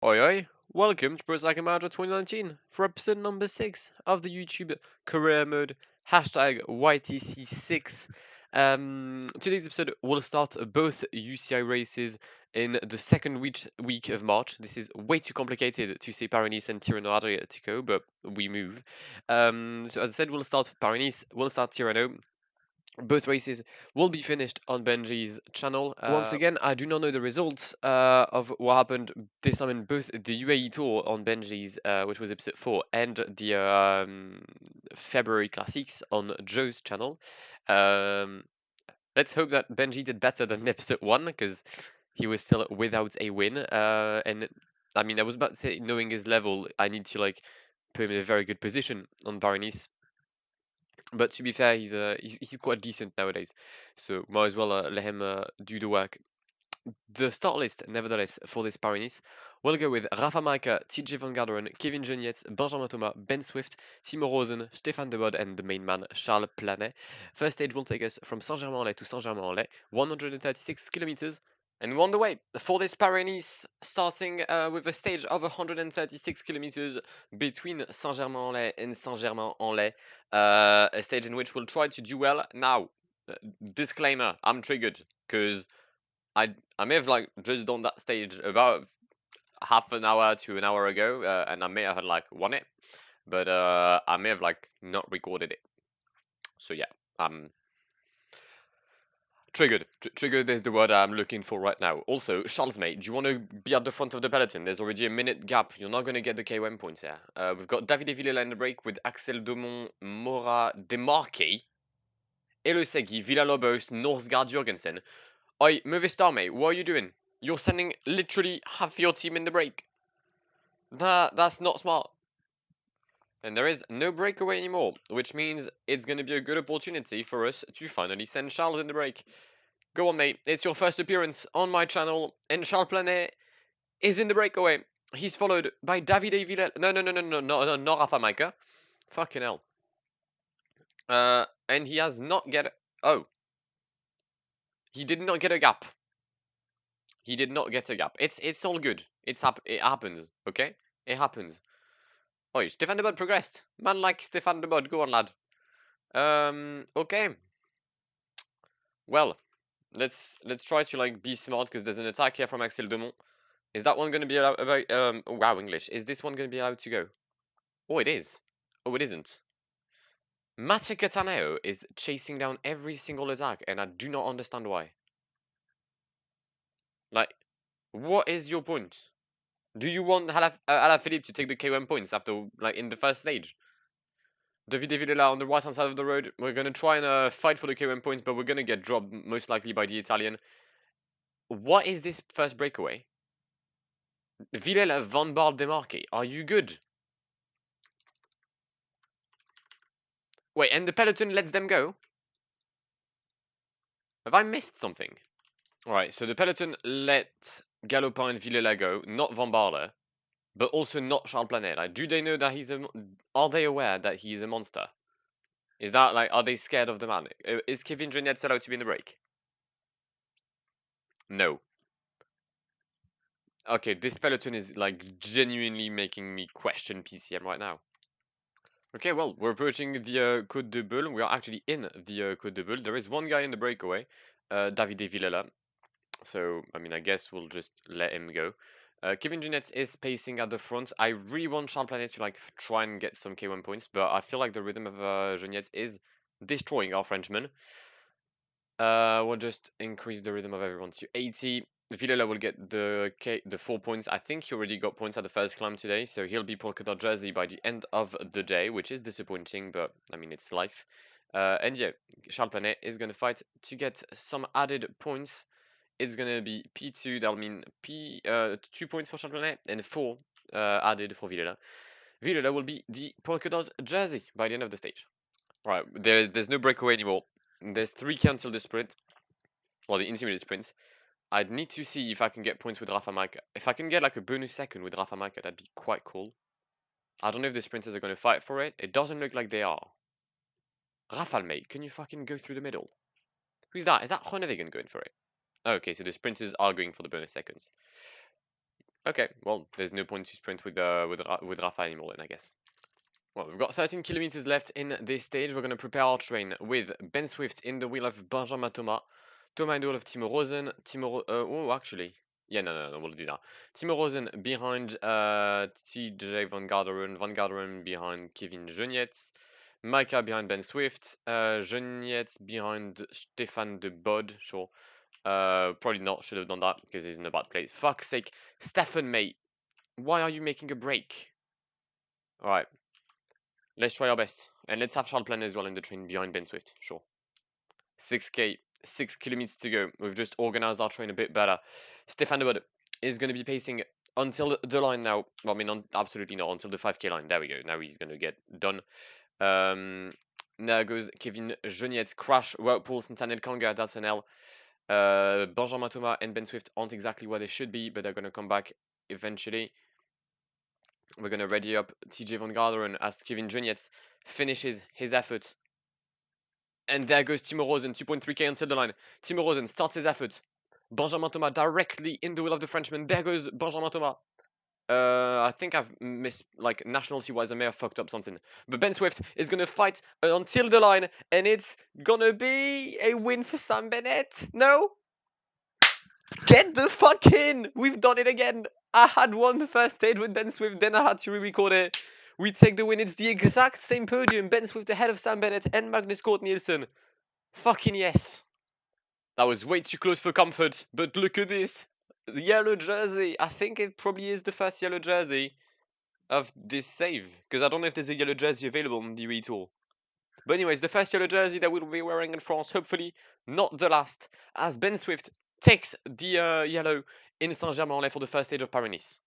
Oi oi, welcome to Paris-Nice and Tirreno 2019 for episode number 6 of the YouTube career mode hashtag YTC6. Today's episode will start both UCI races in the second week of March. This is way too complicated to say Paris-Nice and Tirreno-Adriatico, but we move. So as I said, we'll start Paris-Nice, we'll start Tirreno. Both races will be finished on Benji's channel. Once again, I do not know the results of what happened this time in both the UAE Tour on Benji's, which was episode 4, and the February Classics on Joe's channel. Let's hope that Benji did better than episode 1, because he was still without a win. And I mean, I was about to say, knowing his level, I need to like put him in a very good position on Paris-Nice. But to be fair, he's quite decent nowadays, so might as well let him do the work. The start list, nevertheless, for this Paris-Nice, will go with Rafa Majka, TJ Van Garderen, Kevin Genietz, Benjamin Thomas, Ben Swift, Timo Rosen, Stefan de Bod, and the main man, Charles Planet. First stage will take us from Saint-Germain-en-Laye to Saint-Germain-en-Laye, 136 kilometers. And we're on the way for this Paris-Nice, starting with a stage of 136 kilometers between Saint-Germain-en-Laye and Saint-Germain-en-Laye, a stage in which we'll try to do well. Now, disclaimer, I'm triggered, because I may have like just done that stage about half an hour to an hour ago, and I may have like won it, but I may have like not recorded it. So yeah, I'm triggered. Triggered is the word I'm looking for right now. Also, Charles, mate, do you want to be at the front of the peloton? There's already a minute gap. You're not going to get the KOM points here. We've got Davide Villela in the break with Axel Domon, Mora Demarque, Elosegui, Villalobos, Norsgaard Jorgensen. Oi, Movistar, mate, what are you doing? You're sending literally half your team in the break. That's not smart. And there is no breakaway anymore, which means it's going to be a good opportunity for us to finally send Charles in the break. Go on, mate. It's your first appearance on my channel, and Charles Planet is in the breakaway. He's followed by Davide Villel. No, not Rafa Majka. Fucking hell. And he has not get. Oh. He did not get a gap. He did not get a gap. It's all good. It happens. Okay, it happens. Oh, Stefan de Bod progressed. Man like Stefan de Bod. Go on, lad. Okay. Well, let's try to like be smart, because there's an attack here from Axel Dumont. Is that one going to be allowed? Wow, English. Is this one going to be allowed to go? Oh, it is. Oh, it isn't. Mattia Cataneo is chasing down every single attack, and I do not understand why. Like, what is your point? Do you want Alaphilippe to take the K1 points after, like, in the first stage? Davide Villela on the right hand side of the road. We're going to try and fight for the K1 points, but we're going to get dropped most likely by the Italian. What is this first breakaway? Villela, Van Baarle, Demarque. Are you good? Wait, and the peloton lets them go? Have I missed something? Alright, so the peloton let Galopin and Villela go, not Van Baarle, but also not Charles Planet. Like, do they know that he's a... Are they aware that he's a monster? Is that, like, are they scared of the man? Is Kevin Genietz allowed to be in the break? No. Okay, this peloton is, like, genuinely making me question PCM right now. Okay, well, we're approaching the Côte de Bulle. We are actually in the Côte de Bulle. There is one guy in the breakaway, Davide Villela. So, I mean, I guess we'll just let him go. Kevin Genietz is pacing at the front. I really want Charles Planet to like try and get some K1 points, but I feel like the rhythm of Genietz is destroying our Frenchman. We'll just increase the rhythm of everyone to 80. Villela will get the 4 points. I think he already got points at the first climb today, so he'll be polka dot jersey by the end of the day, which is disappointing, but I mean, it's life. And yeah, Charles Planet is going to fight to get some added points. It's gonna be P2, that'll mean 2 points for Charles Planet and 4 added for Villela. Villela will be the polka dot jersey by the end of the stage. Right, there's no breakaway anymore. There's 3 cancelled the sprint, or the intermediate sprints. I'd need to see if I can get points with Rafa Majka. If I can get like a bonus second with Rafa Majka, that'd be quite cool. I don't know if the sprinters are gonna fight for it. It doesn't look like they are. Rafa, mate, can you fucking go through the middle? Who's that? Is that Groenewegen going for it? Okay, so the sprinters are going for the bonus seconds. Okay, well, there's no point to sprint with Rafa anymore then, I guess. Well, we've got 13 kilometers left in this stage. We're going to prepare our train with Ben Swift in the wheel of Benjamin Thomas, Thomas in the wheel of Timo Rosen, oh, actually, yeah, no, we'll do that. Timo Rosen behind TJ Van Garderen, Van Garderen behind Kevin Genietz, Micah behind Ben Swift, Genietz behind Stefan de Bod, sure. Probably not, should have done that because he's in a bad place. Fuck's sake, Stefan, mate, why are you making a break? Alright. Let's try our best. And let's have Charles Plan as well in the train behind Ben Swift. Sure. 6k, 6 kilometers to go. We've just organized our train a bit better. Stefan de Bod is going to be pacing until the line now. Well, I mean, absolutely not. Until the 5k line. There we go. Now he's going to get done. Now goes Kevin Genietz. Crash, Whirlpool, Santanel, Kanga, that's an L. Benjamin Thomas and Ben Swift aren't exactly where they should be, but they're going to come back eventually. We're going to ready up TJ Van Garderen as Kevin Genietz finishes his effort. And there goes Timo Rosen, 2.3k until the line. Timo Rosen starts his effort. Benjamin Thomas directly in the wheel of the Frenchman. There goes Benjamin Thomas. I think I've missed, like, nationality-wise, I may have fucked up something. But Ben Swift is going to fight until the line, and it's going to be a win for Sam Bennett. No? Get the fuck in! We've done it again! I had won the first stage with Ben Swift, then I had to re-record it. We take the win. It's the exact same podium. Ben Swift ahead of Sam Bennett and Magnus Cort Nielsen. Fucking yes. That was way too close for comfort, but look at this. The yellow jersey. I think it probably is the first yellow jersey of this save, because I don't know if there's a yellow jersey available on the retool. But anyways, the first yellow jersey that we'll be wearing in France, hopefully not the last, as Ben Swift takes the yellow in Saint-Germain-en-Laye for the first stage of Paris-Nice.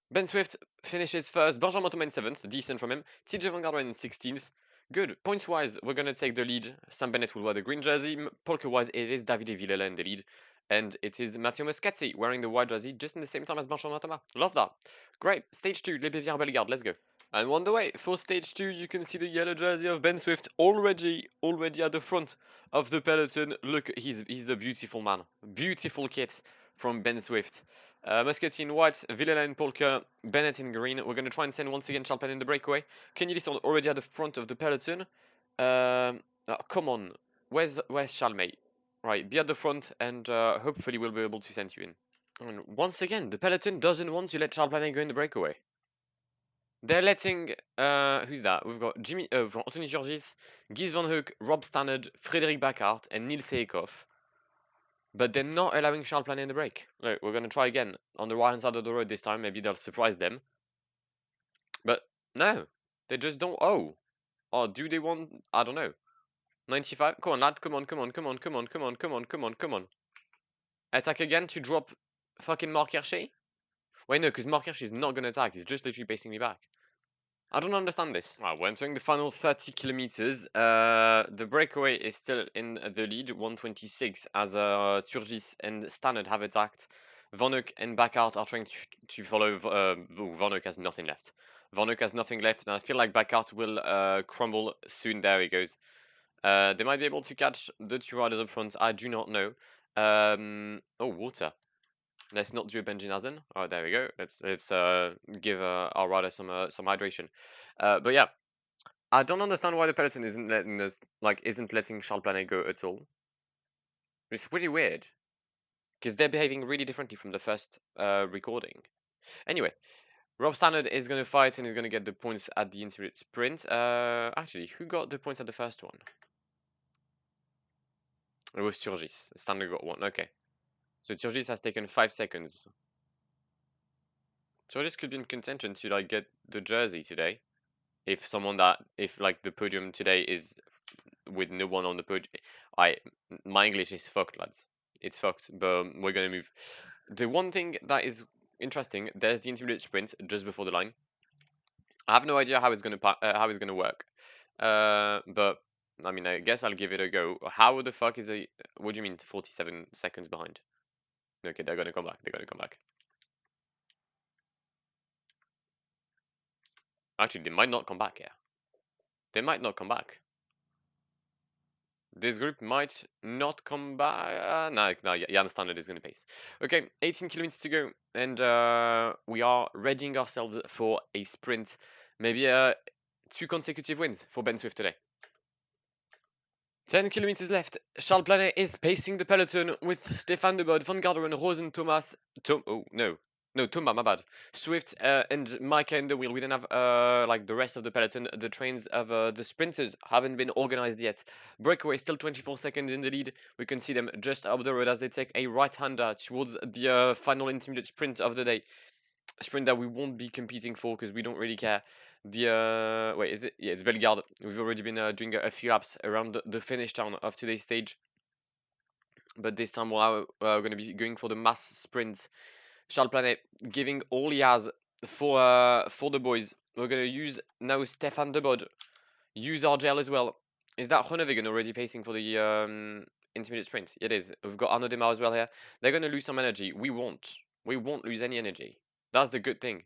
Ben Swift finishes first, Benjamin Thomas in 7th, decent from him, TJ Van Garderen in 16th. Good. Points-wise, we're going to take the lead. Sam Bennett will wear the green jersey. Polka-wise, it is Davide Villela in the lead. And it is Matteo Moschazzi wearing the white jersey just in the same time as Benjamin Thomas. Love that. Great. Stage 2, Les Bévières Bellegarde. Let's go. And on the way, for stage 2, you can see the yellow jersey of Ben Swift already at the front of the peloton. Look, he's a beautiful man. Beautiful kit from Ben Swift. Moschazzi in white, Villela in polka, Bennett in green. We're going to try and send once again Charles Plan in the breakaway. Kenny already at the front of the peloton. Oh, come on. Where's Charles, mate? Right, be at the front and hopefully we'll be able to send you in. And once again, the peloton doesn't want to let Charles Plan go in the breakaway. They're letting, who's that? We've got Anthony Georgis, Guy Van Hoek, Rob Stannard, Frédéric Bacart, and Nils Seekhoff. But they're not allowing Charles Plan in the break. Look, we're going to try again on the right-hand side of the road this time. Maybe they'll surprise them. But no, they just don't. Oh, do they want? I don't know. 95. Come on, lad. Come on. Attack again to drop fucking Mark Hirschi? Wait, no, because Mark Hirschi is not going to attack. He's just literally pacing me back. I don't understand this. Right, we're entering the final 30 kilometers. The breakaway is still in the lead, 126, as Turgis and Stannard have attacked. Van Hoek and Bacart are trying to follow. Van Hoek has nothing left. Van Hoek has nothing left, and I feel like Bacart will crumble soon. There he goes. They might be able to catch the two riders up front. I do not know. Oh, water. Let's not do a Benji Naesen. Oh, there we go. Let's give our rider some hydration. But yeah, I don't understand why the peloton isn't letting Charles Planet go at all. It's really weird because they're behaving really differently from the first recording. Anyway, Rob Stannard is going to fight and he's going to get the points at the intermediate sprint. Actually, who got the points at the first one? It was Turgis. Stannard got one. Okay. So Turgis has taken 5 seconds. Turgis could be in contention to like get the jersey today. If like the podium today is with no one on the podium, my English is fucked, lads. It's fucked, but we're gonna move. The one thing that is interesting, there's the intermediate sprint just before the line. I have no idea how it's gonna work. But I mean, I guess I'll give it a go. How the fuck is it? What do you mean 47 seconds behind? Okay, they're gonna come back. They're gonna come back. Actually, they might not come back here. They might not come back. This group might not come back. No, you understand it is going to pace. Okay, 18 kilometers to go, and we are readying ourselves for a sprint. Maybe 2 consecutive wins for Ben Swift today. 10 kilometers left. Charles Planet is pacing the peloton with Stefan de Bod, Van Garderen, Rosen, Thomas. Thomas, my bad. Swift and Micah in the wheel. We don't have like the rest of the peloton. The trains of the sprinters haven't been organized yet. Breakaway still 24 seconds in the lead. We can see them just up the road as they take a right-hander towards the final intermediate sprint of the day. A sprint that we won't be competing for because we don't really care. The wait, is it? Yeah, it's Bellegarde. We've already been doing a few laps around the finish town of today's stage, but this time we're going to be going for the mass sprint. Charles Planet giving all he has for the boys. We're going to use now Stefan de Bod. Use our gel as well. Is that Groenewegen already pacing for the intermediate sprint? It is. We've got Arnaud Demar as well here. They're going to lose some energy. We won't. We won't lose any energy. That's the good thing.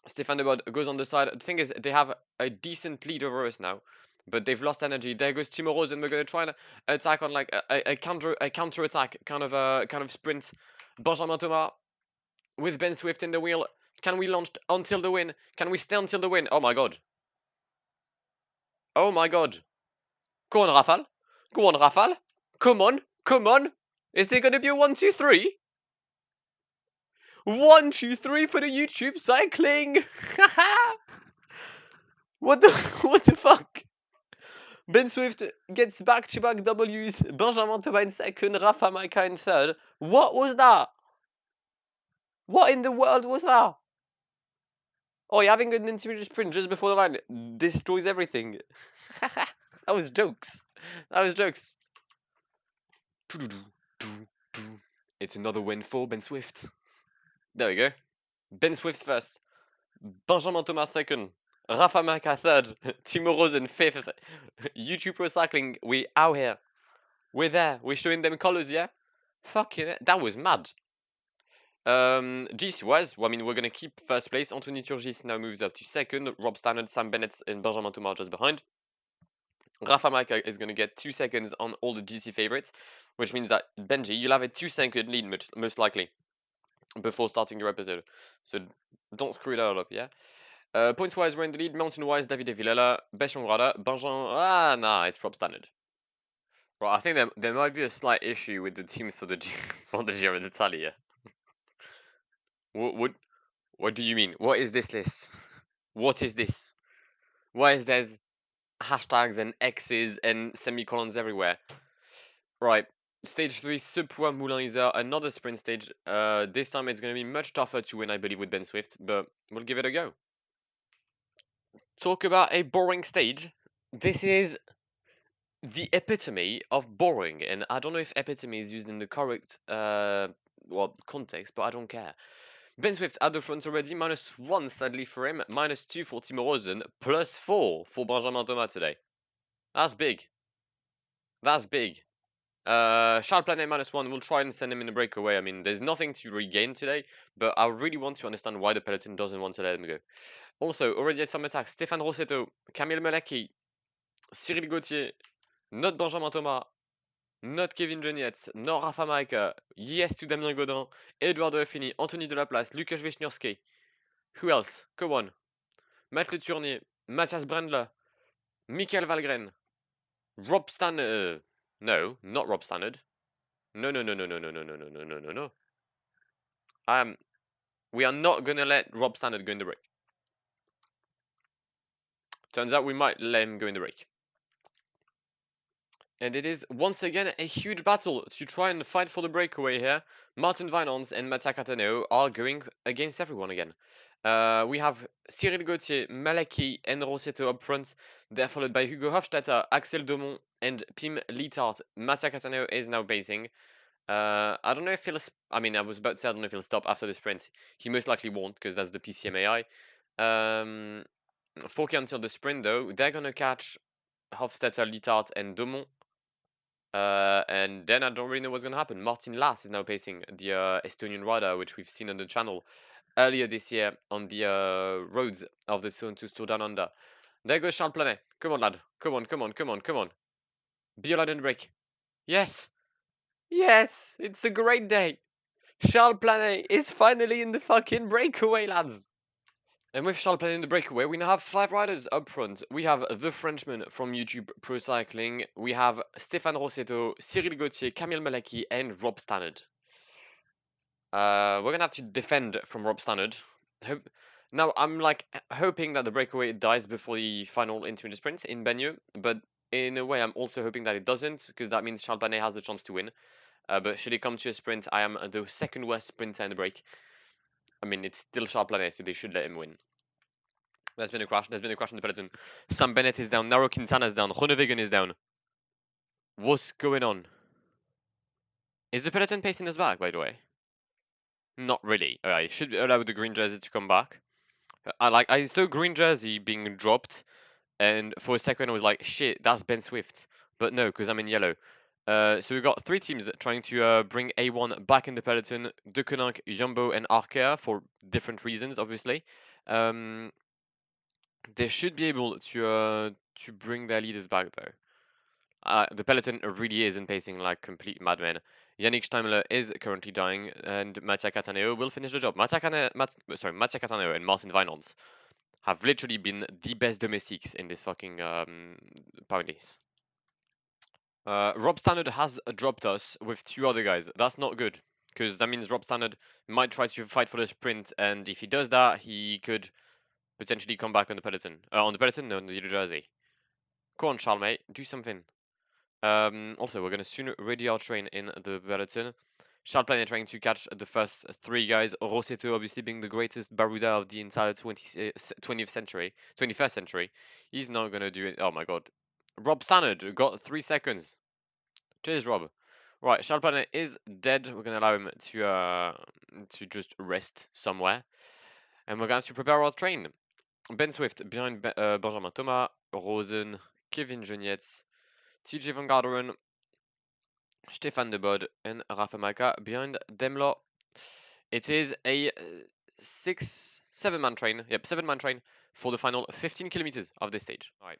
Stefan de Bod goes on the side. The thing is, they have a decent lead over us now, but they've lost energy. There goes Timo Rosen. We're going to try and attack on like a counter attack kind of sprint. Benjamin Thomas with Ben Swift in the wheel. Can we launch until the win? Can we stay until the win? Oh my god. Oh my god. Go on, Rafal. Go on, Rafal. Come on. Come on. Is there going to be a 1, 2, 3? 1, 2, 3 for the YouTube cycling. What the fuck? Ben Swift gets back-to-back W's. Benjamin Thomas in second. Rafa Maika in third. What was that? What in the world was that? Oh, you're having an intermediate sprint just before the line destroys everything. That was jokes. That was jokes. It's another win for Ben Swift. There we go. Ben Swift first. Benjamin Thomas second. Rafa Maika third. Timo Rosen fifth. YouTube Pro Cycling, we out here. We're there. We're showing them colors, yeah? Fucking it. That was mad. GC wise, well, I mean, we're going to keep first place. Anthony Turgis now moves up to second. Rob Stannard, Sam Bennett, and Benjamin Thomas just behind. Rafa Maika is going to get 2 seconds on all the GC favorites, which means that Benji, you'll have a 2-second lead most likely before starting your episode. So don't screw that up, yeah? Points wise, we're in the lead. Mountain wise, Davide Villela, Besson Rada, Benjamin. Nah, it's Rob Stannard. Well, I think there might be a slight issue with the teams for the Giro d'Italia. What do you mean? What is this list? What is this? Why is there's hashtags and X's and semicolons everywhere? Right. Stage 3, Subpois Moulin Isère, another sprint stage. This time it's going to be much tougher to win, I believe, with Ben Swift, but we'll give it a go. Talk about a boring stage. This is the epitome of boring, and I don't know if epitome is used in the correct context, but I don't care. Ben Swift at the front already, -1 sadly for him, -2 for Timo Rosen, +4 for Benjamin Thomas today. That's big. That's big. Charles Planet -1, we'll try and send him in a breakaway. I mean, there's nothing to regain today, but I really want to understand why the peloton doesn't want to let him go. Also, already at some attacks, Stéphane Rossetto, Camille Malaki, Cyril Gauthier, not Benjamin Thomas, not Kevin Genietz, not Rafa Maika, yes to Damien Godin, Eduardo Affini, Anthony Delaplace, Lukas Wisniewski. Who else? Come on. Matt Le Tournier, Matthias Brendler, Michael Valgren, Rob Stannard. No, not Rob Stannard. No. We are not gonna let Rob Stannard go in the break. Turns out we might let him go in the break. And it is once again a huge battle to try and fight for the breakaway here. Martin Vinans and Mattia Cattaneo are going against everyone again. We have Cyril Gauthier, Malaki, and Rossetto up front. They're followed by Hugo Hofstetter, Axel Domont, and Pim Littard. Mattia Cattaneo is now pacing. I don't know if he'll... I mean, I was about to say I don't know if he'll stop after the sprint. He most likely won't, because that's the PCMAI. 4K until the sprint, though. They're going to catch Hofstetter, Littard, and Domont. And then I don't really know what's going to happen. Martin Lass is now pacing the Estonian rider, which we've seen on the channel earlier this year on the roads of the Zone 2 Tour Down Under. There goes Charles Planet. Come on, lad. Come on. Be allowed in the break. Yes! Yes! It's a great day! Charles Planet is finally in the fucking breakaway, lads! And with Charles Planet in the breakaway, we now have 5 riders up front. We have the Frenchman from YouTube Pro Cycling. We have Stéphane Rossetto, Cyril Gauthier, Camille Malaki, and Rob Stannard. We're gonna have to defend from Rob Stannard. Now, I'm like hoping that the breakaway dies before the final intermediate sprint in Bagneux, but in a way, I'm also hoping that it doesn't, because that means Charles Planet has a chance to win. But should it come to a sprint, I am the second worst sprinter in the break. I mean, it's still Charles Planet, so they should let him win. There's been a crash. There's been a crash in the peloton. Sam Bennett is down. Nairo Quintana is down. Groenewegen is down. What's going on? Is the peloton pacing us back, by the way? Not really. I should allow the green jersey to come back. I saw green jersey being dropped, and for a second I was like, shit, that's Ben Swift. But no, because I'm in yellow. So we've got 3 teams trying to bring A1 back in the peloton. De Koninck, Jumbo, and Arkea for different reasons, obviously. They should be able to bring their leaders back though. The peloton really is in pacing like complete madmen. Yannick Steimler is currently dying, and Mattia Cataneo will finish the job. Mattia Cataneo and Martin Weinholz have literally been the best domestics in this fucking Paris. Rob Stannard has dropped us with 2 other guys. That's not good, because that means Rob Stannard might try to fight for the sprint, and if he does that, he could potentially come back on the peloton. On the peloton, no, on the jersey. Go on, Charles, mate. Do something. Also, we're going to soon ready our train in the peloton. Charles Planet trying to catch the first 3 guys. Rossetto obviously being the greatest Baruda of the entire 20th century, 21st century. He's not going to do it. Oh my god. Rob Stannard got 3 seconds. Cheers, Rob. Right, Charles Planet is dead. We're going to allow him to just rest somewhere. And we're going to prepare our train. Ben Swift behind Benjamin Thomas, Rosen, Kevin Genietz, TJ Van Garderen, Stefan de Bod, and Rafa Maika behind them lot. It is a 7-man train. Yep, 7-man train for the final 15 kilometers of this stage. All right.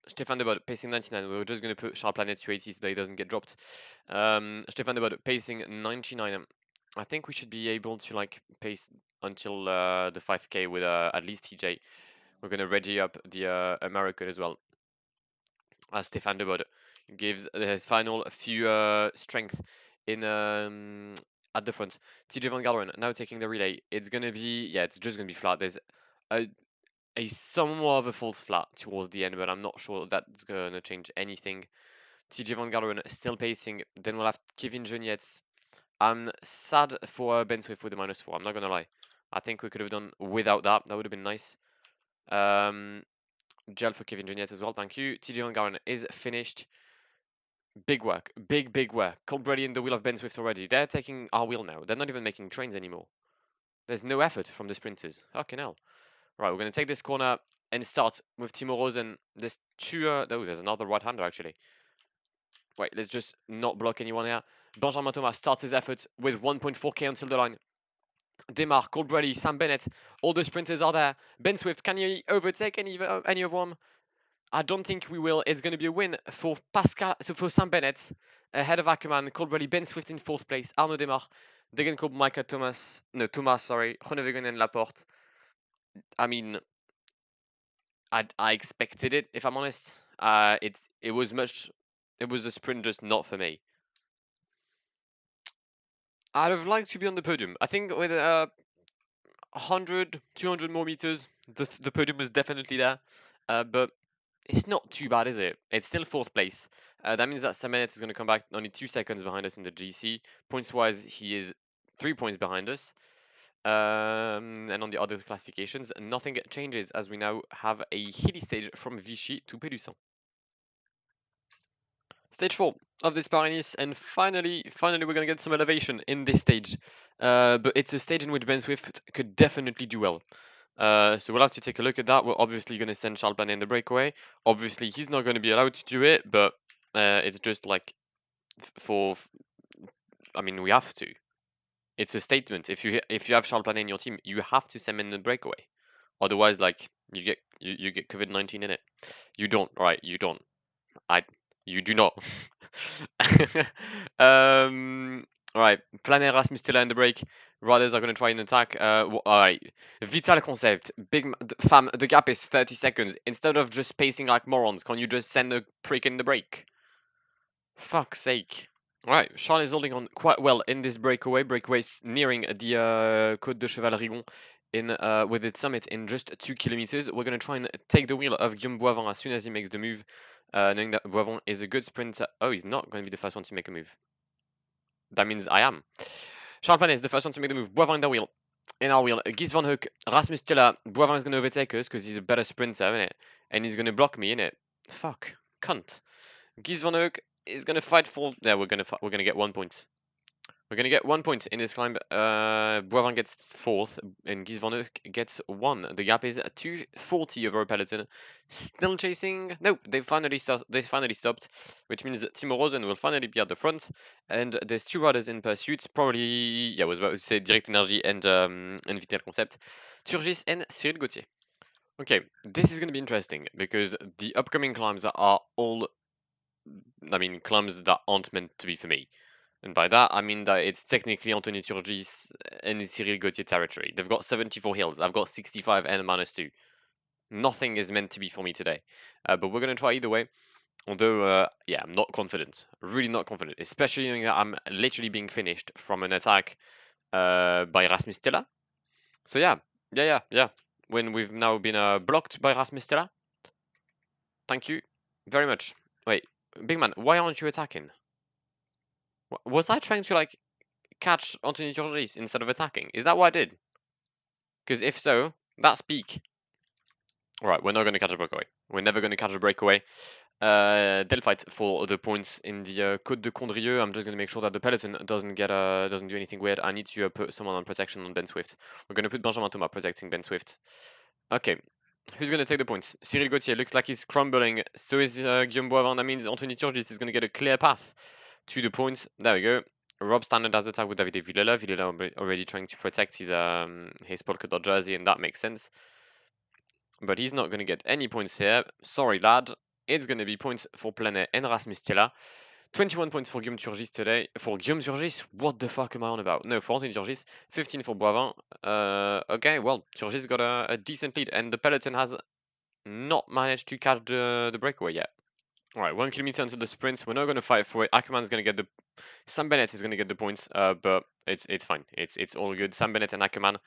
Stefan de Bod pacing 99. We're just going to put Charles Planet to 80 so that he doesn't get dropped. Stefan de Bod pacing 99. I think we should be able to like pace until the 5k with at least TJ. We're going to ready up the American as well. As Stefan de Bod gives his final few strength in at the front. TJ Van Garderen now taking the relay. It's gonna be it's just gonna be flat. There's a somewhat of a false flat towards the end, but I'm not sure that's gonna change anything. TJ Van Garderen still pacing. Then we'll have Kevin Genietz. I'm sad for Ben Swift with the -4. I'm not gonna lie. I think we could have done without that. That would have been nice. Gel for Kevin Genietz as well. Thank you. TJ Van Garderen is finished. Big work. Big work. Colbrelli in the wheel of Ben Swift already. They're taking our wheel now. They're not even making trains anymore. There's no effort from the sprinters. Fucking hell. Right, we're going to take this corner and start with Timo Rosen. There's 2... oh, there's another right-hander, actually. Wait, let's just not block anyone here. Benjamin Thomas starts his effort with 1.4k until the line. Demar, Colbrelli, Sam Bennett. All the sprinters are there. Ben Swift, can you overtake any of them? I don't think we will. It's going to be a win for for Sam Bennett, ahead of Ackermann, Colbrelli, Ben Swift in 4th place, Arnaud Demar, Degenkolb, Micah Thomas, Groenewegen and Laporte. I mean, I expected it, if I'm honest. It was a sprint just not for me. I'd have liked to be on the podium. I think with 100, 200 more meters, the podium was definitely there. But it's not too bad, is it? It's still 4th place. That means that Sam Bennett is going to come back only 2 seconds behind us in the GC. Points-wise, he is 3 points behind us. And on the other classifications, nothing changes as we now have a hilly stage from Vichy to Pélussin. Stage 4 of this Paris-Nice, and finally we're going to get some elevation in this stage. But it's a stage in which Ben Swift could definitely do well. So we'll have to take a look at that. We're obviously going to send Charles Planet in the breakaway. Obviously, he's not going to be allowed to do it, but it's just like I mean, we have to. It's a statement. If you have Charles Planet in your team, you have to send him in the breakaway. Otherwise, like you get COVID-19 in it. You don't, right? You don't. You do not. Alright, Plan Erasmus still in the break. Riders are going to try and attack. Alright, Vital concept. Fam, the gap is 30 seconds. Instead of just pacing like morons, can you just send a prick in the break? Fuck's sake. Alright, Charles is holding on quite well in this breakaway. Breakaway is nearing the Côte de Cheval-Rigon with its summit in just 2 kilometers. We're going to try and take the wheel of Guillaume Boivin as soon as he makes the move, knowing that Boivin is a good sprinter. Oh, he's not going to be the first one to make a move. That means I am. Charles Panet is the first one to make the move. Boivin in the wheel. In our wheel, Guys van Hoek, Rasmus Tilla. Boivin is going to overtake us because he's a better sprinter, isn't it? And he's going to block me, innit? Fuck. Cunt. Guys van Hoek is going to fight for... Yeah, we're going to get 1 point. We're going to get 1 point in this climb. Boivin gets 4th and Guys van Hoek gets 1. The gap is 240 over a peloton. Still chasing? Nope, they finally stopped, which means that Timo Rosen will finally be at the front. And there's 2 riders in pursuit. Probably, yeah, I was about to say Direct Energy and Vital Concept. Turgis and Cyril Gauthier. Okay, this is going to be interesting because the upcoming climbs are all, climbs that aren't meant to be for me. And by that, I mean that it's technically Anthony Turgis and Cyril Gauthier territory. They've got 74 hills. I've got 65 and a -2. Nothing is meant to be for me today. But we're going to try either way. Although, yeah, I'm not confident. Really not confident. Especially knowing that I'm literally being finished from an attack by Rasmus Stella. So yeah. When we've now been blocked by Rasmus Stella. Thank you very much. Wait, big man, why aren't you attacking? Was I trying to, like, catch Anthony Turgis instead of attacking? Is that what I did? Because if so, that's peak. Alright, we're not going to catch a breakaway. We're never going to catch a breakaway. They'll fight for the points in the Côte de Condrieu. I'm just going to make sure that the peloton doesn't do anything weird. I need to put someone on protection on Ben Swift. We're going to put Benjamin Thomas protecting Ben Swift. Okay, who's going to take the points? Cyril Gauthier looks like he's crumbling. So is Guillaume Boivin. That means Anthony Turgis is going to get a clear path to the points. There we go. Rob Standard has attack with Davide Villela. Villela already trying to protect his polka dot jersey, and that makes sense. But he's not going to get any points here. Sorry, lad. It's going to be points for Planet and Rasmus Tilla. 21 points for Guillaume Turgis today. For Guillaume Turgis? What the fuck am I on about? No, for Anthony Turgis. 15 for Boivin. Okay, well, Turgis got a decent lead, and the peloton has not managed to catch the breakaway yet. Alright, 1 kilometer into the sprint. We're not going to fight for it. Ackerman's going to get the... Sam Bennett is going to get the points, but it's fine. It's all good. Sam Bennett and Ackerman,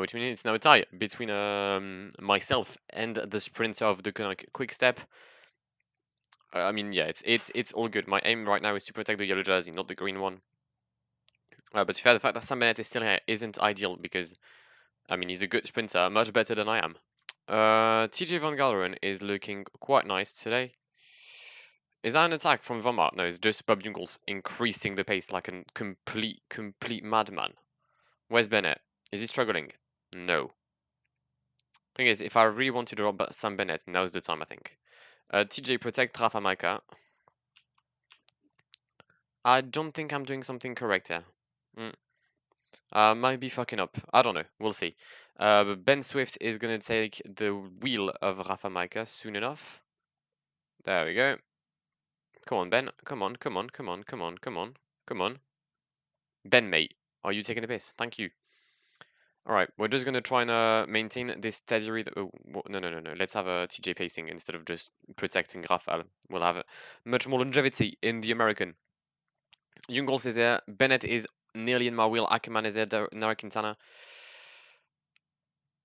which means it's now a tie between myself and the sprinter of the quick step. I mean, yeah, it's all good. My aim right now is to protect the yellow jersey, not the green one. But fair, the fact that Sam Bennett is still here isn't ideal because, I mean, he's a good sprinter, much better than I am. TJ Van Galderen is looking quite nice today. Is that an attack from Van Aert? No, it's just Bob Jungels increasing the pace like a complete madman. Where's Bennett? Is he struggling? No. Thing is, if I really want to drop Sam Bennett, now's the time, I think. TJ, protect Rafa Maika. I don't think I'm doing something correct here. Might be fucking up. I don't know. We'll see. But Ben Swift is going to take the wheel of Rafa Maika soon enough. There we go. Come on, Ben. Come on. Ben, mate. Are you taking the piss? Thank you. Alright, we're just going to try and maintain this steady rhythm. Oh, no. Let's have a TJ pacing instead of just protecting Rafael. We'll have much more longevity in the American. Jungels is there. Bennett is nearly in my wheel. Ackerman is there. Nara Quintana.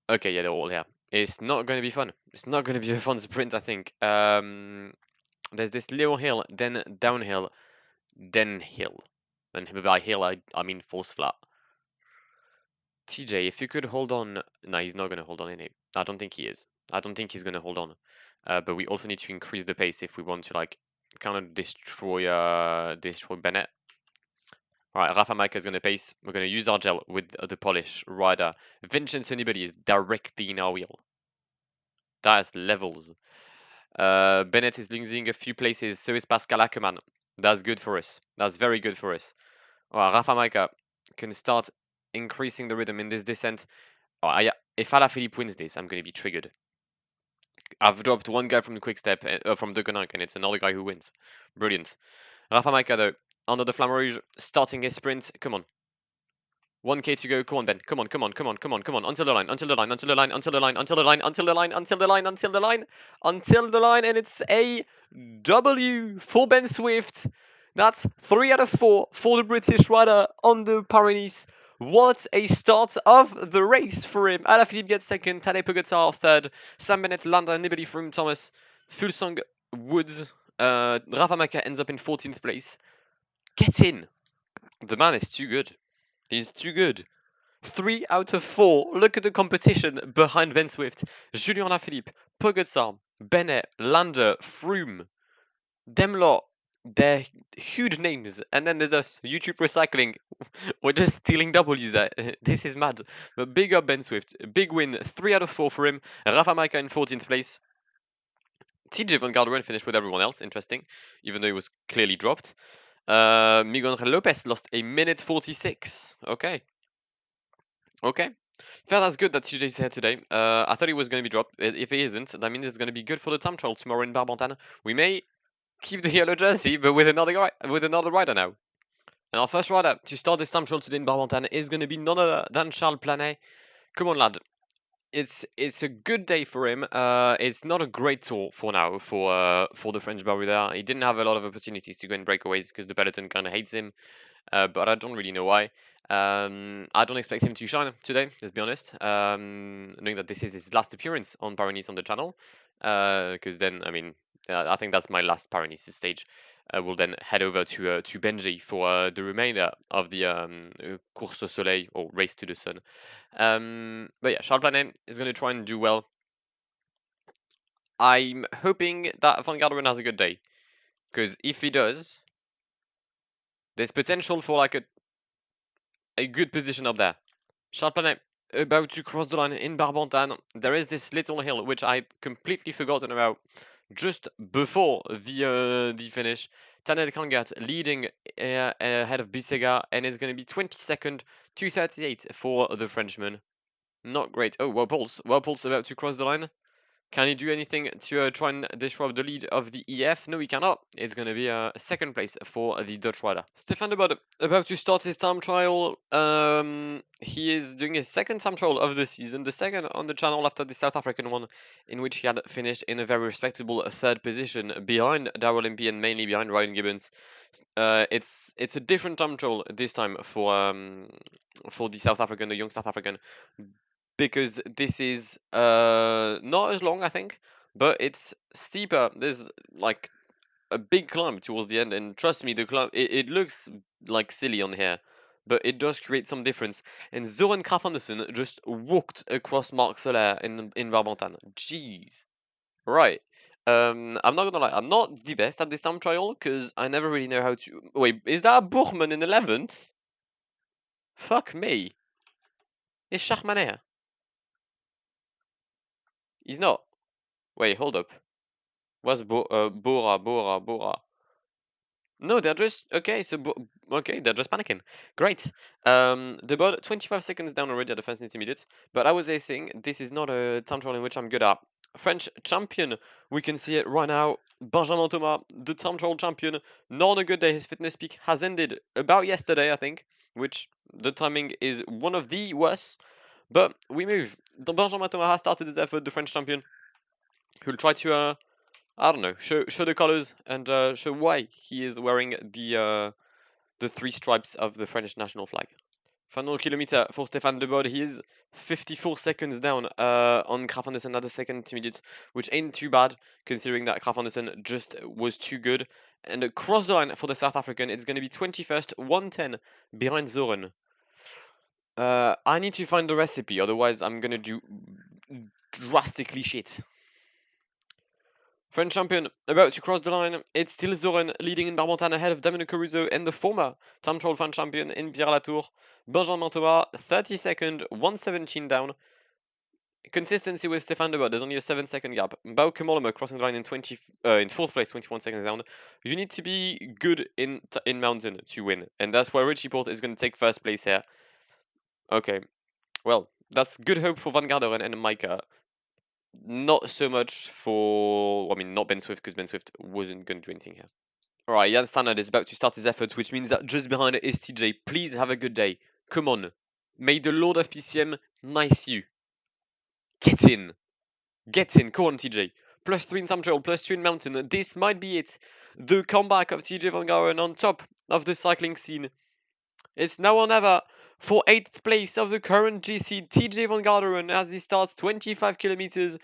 Okay, yeah, they're all here. It's not going to be fun. It's not going to be a fun sprint, I think. There's this little hill, then downhill, then hill. And by hill, I mean false flat. TJ, if you could hold on. No, he's not going to hold on in it. I don't think he is. I don't think he's going to hold on. But we also need to increase the pace if we want to, like, kind of destroy Bennett. Alright, Rafa Maika is going to pace. We're going to use our gel with the Polish rider. Vincenzo Nibali is directly in our wheel. That's levels. Bennett is losing a few places. So is Pascal Ackermann. That's good for us. That's very good for us. Alright, Rafa Maika can start increasing the rhythm in this descent. Oh, if Alaphilippe wins this, I'm going to be triggered. I've dropped one guy from the quick step, from the Gunnock, and it's another guy who wins. Brilliant. Rafa Maika, though, under the Flamme Rouge, starting his sprint. Come on. 1k to go. Come on, Ben. Come on, come on, come on, come on, come on. Until the line, until the line, until the line, until the line, until the line, until the line, until the line, until the line, until the line, and it's a W for Ben Swift. That's 3 out of 4 for the British rider on the Paris-Nice. What a start of the race for him. Alaphilippe gets second, Tadej Pogacar third, Sam Bennett, Landa, Nibali, Froome, Thomas, Fulsang, Woods, Rafa Maika ends up in 14th place. Get in. The man is too good. He's too good. 3 out of 4. Look at the competition behind Ben Swift. Julien Alaphilippe, Pogacar, Bennett, Landa, Froome, Demlot. They're huge names. And then there's us, YouTube Recycling. We're just stealing W's there. This is mad. But big up Ben Swift. Big win. 3 out of 4 for him. Rafa Maika in 14th place. TJ Van Garderen finished with everyone else. Interesting. Even though he was clearly dropped. Miguel Angel Lopez lost a minute 46. Okay. Okay. Fair, that's good that TJ is here today. I thought he was going to be dropped. If he isn't, that means it's going to be good for the time trial tomorrow in Barbantan. We may keep the yellow jersey, but with another rider now. And our first rider to start this time trial today in Barbantan is going to be none other than Charles Planet. Come on, lad. It's a good day for him. It's not a great tour for now for the French baroudeur. He didn't have a lot of opportunities to go in breakaways because the peloton kind of hates him. But I don't really know why. I don't expect him to shine today, let's be honest. Knowing that this is his last appearance on Paris-Nice on the channel, because then, I mean, I think that's my last Paris-Nice stage. We'll then head over to Benji for the remainder of the Course au Soleil, or Race to the Sun. But yeah, Charles Planet is going to try and do well. I'm hoping that Van Garderen has a good day, because if he does, there's potential for like a good position up there. Charles Planet about to cross the line in Barbantan. There is this little hill which I completely forgotten about just before the finish. Tanel Kangat leading ahead of Bisega, and it's going to be 22nd to 38 for the Frenchman. Not great. Oh, Wapol's about to cross the line. Can he do anything to try and disrupt the lead of the EF? No, he cannot. It's going to be a second place for the Dutch rider. Stefan de Bod about to start his time trial. He is doing his second time trial of the season, the second on the channel after the South African one, in which he had finished in a very respectable third position behind Darrell Impey and mainly behind Ryan Gibbons. It's a different time trial this time for the South African, the young South African, because this is not as long, I think, but it's steeper. There's like a big climb towards the end, and trust me, the climb it looks like silly on here, but it does create some difference. And Zoran Kraf Andersen just walked across Marc Soler in Barbantan. Jeez. Right. I'm not gonna lie, I'm not the best at this time trial because I never really know how to. Wait, is that Bourman in 11th? Fuck me. Is Schachman here? He's not. Wait, hold up. What's Bora? No, they're just okay. So okay, they're just panicking. Great. The bot 25 seconds down already at the first intermediate. But I was saying this is not a time trial in which I'm good at. French champion, we can see it right now. Benjamin Thomas, the time trial champion. Not on a good day. His fitness peak has ended about yesterday, I think, which the timing is one of the worst. But we move. Benjamin Thomas has started his effort. The French champion, who'll try to I don't know, show the colors and show why he is wearing the 3 stripes of the French national flag. Final kilometer for Stéphane de Bod. He is 54 seconds down on Kraf Andersen at the second intermediate, which ain't too bad considering that Kraf Andersen just was too good. And across the line for the South African, it's going to be 21st, 110 behind Zoran. I need to find the recipe, otherwise I'm going to do drastically shit. French champion about to cross the line. It's still Zoran leading in Barbantan ahead of Damien Caruso and the former time trial French champion in Pierre Latour. Benjamin Thomas, 32nd, 117 down. Consistency with Stéphane de Bod. There's only a 7-second gap. Bauke Mollema crossing the line in 4th place, 21 seconds down. You need to be good in mountain to win, and that's why Richie Porte is going to take first place here. Okay, well, that's good hope for Van Garderen and Maika. not so much for, I mean, not Ben Swift, because Ben Swift wasn't going to do anything here. Alright, Jan Stannard is about to start his efforts, which means that just behind is TJ. Please have a good day. Come on. May the Lord of PCM nice you. Get in. Get in. Come on, TJ. +3 in time trial, +2 in mountain. This might be it. The comeback of TJ Van Garen on top of the cycling scene. It's now or never for 8th place of the current GC, TJ Van Garderen, as he starts 25 kilometers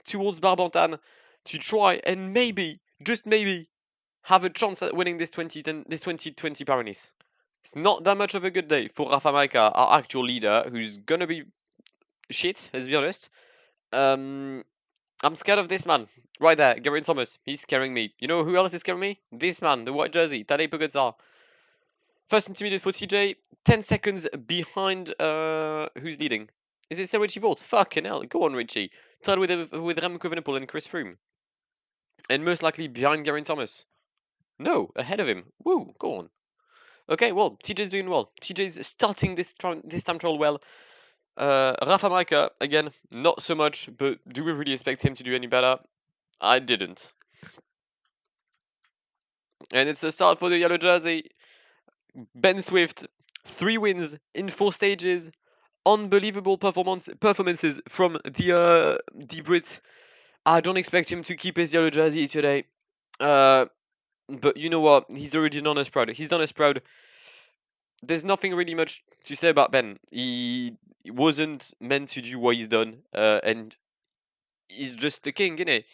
towards Barbantan to try and maybe, just maybe, have a chance at winning this 2020 Paris-Nice. It's not that much of a good day for Rafa Maika, our actual leader, who's gonna be shit, let's be honest. I'm scared of this man. Right there, Geraint Thomas. He's scaring me. You know who else is scaring me? This man, the white jersey, Tadej Pogacar. First intermediate for TJ, 10 seconds behind who's leading? Is it Sir Richie Bolt? Fucking hell, go on Richie. Tied with Remco Evenepoel and Chris Froome. And most likely behind Geraint Thomas. No, ahead of him. Woo, go on. Okay, well, TJ's doing well. TJ's starting this time trial well. Rafa Maika, again, not so much, but do we really expect him to do any better? I didn't. And it's the start for the yellow jersey. Ben Swift, 3 wins in 4 stages. Unbelievable performances from the Brit. I don't expect him to keep his yellow jersey today. But you know what? He's already done us proud. He's done us proud. There's nothing really much to say about Ben. He wasn't meant to do what he's done, and he's just the king, innit?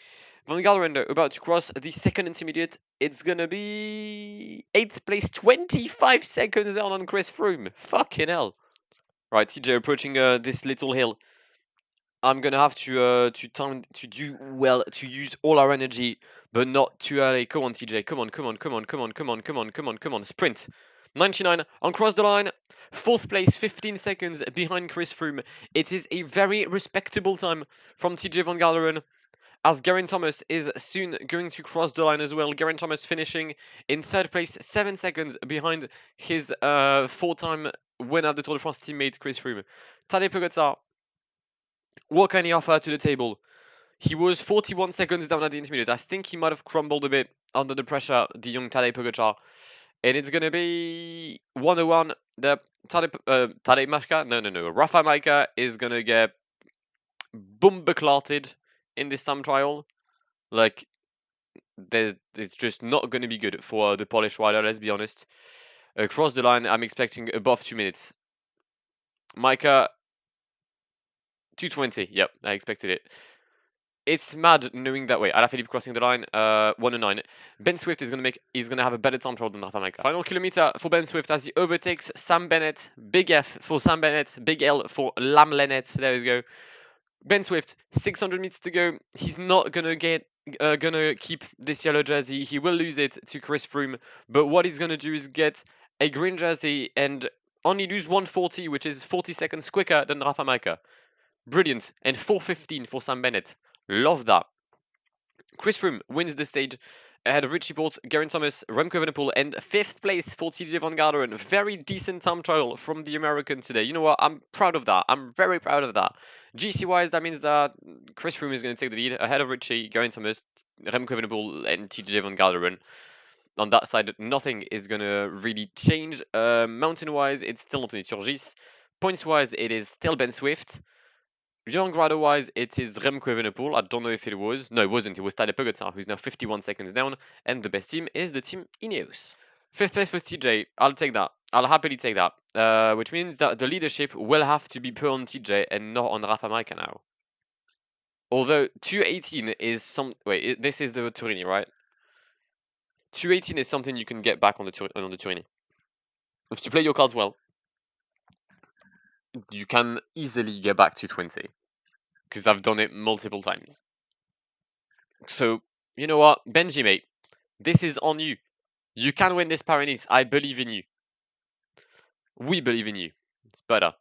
Van Garderen about to cross the second intermediate. It's gonna be 8th place, 25 seconds down on Chris Froome. Fucking hell. Right, TJ approaching this little hill. I'm gonna have to do well, to use all our energy, but not too early. Come on, TJ. Come on, come on, come on, come on, come on, come on, come on, come on. Sprint. 99 on cross the line. 4th place, 15 seconds behind Chris Froome. It is a very respectable time from TJ Van Garderen, as Geraint Thomas is soon going to cross the line as well. Geraint Thomas finishing in 3rd place, 7 seconds behind his 4-time winner of the Tour de France teammate Chris Froome. Tadej Pogacar, what can he offer to the table? He was 41 seconds down at the intermediate. I think he might have crumbled a bit under the pressure, the young Tadej Pogacar. And it's going to be 101. The Tadej Mashka? No. Rafa Maika is going to get boom-beclarted in this time trial. Like, it's just not going to be good for the Polish rider, let's be honest. Across the line, I'm expecting above 2 minutes. Maika, 2:20. Yep, I expected it. It's mad knowing that way. Alaphilippe crossing the line, 109. Ben Swift is gonna have a better time trial than Rafa Maika. Final kilometer for Ben Swift as he overtakes Sam Bennett. Big F for Sam Bennett, big L for Lam Lennet. There we go. Ben Swift, 600 meters to go. He's not gonna keep this yellow jersey. He will lose it to Chris Froome. But what he's gonna do is get a green jersey and only lose 140, which is 40 seconds quicker than Rafa Maika. Brilliant. And 4:15 for Sam Bennett. Love that. Chris Froome wins the stage ahead of Richie Porte, Geraint Thomas, Remco Evenepoel, and 5th place for TJ Van Garderen. Very decent time trial from the American today. You know what? I'm proud of that. I'm very proud of that. GC-wise, that means that Chris Froome is going to take the lead ahead of Richie, Geraint Thomas, Remco Evenepoel, and TJ Van Garderen. On that side, nothing is going to really change. Mountain-wise, it's still Anthony Turgis. Points-wise, it is still Ben Swift. Young rider-wise, it is Remco Evenepoel. I don't know if it was. No, it wasn't. It was Tadej Pogacar, who's now 51 seconds down. And the best team is the team Ineos. 5th place for TJ. I'll take that. I'll happily take that. Which means that the leadership will have to be put on TJ and not on Rafa Maika now. Although 218 is some... Wait, this is the Turini, right? 218 is something you can get back on the Turini. If you play your cards well, you can easily get back to 20. Because I've done it multiple times. So, you know what? Benji, mate, this is on you. You can win this Paris-Nice. I believe in you. We believe in you. It's better.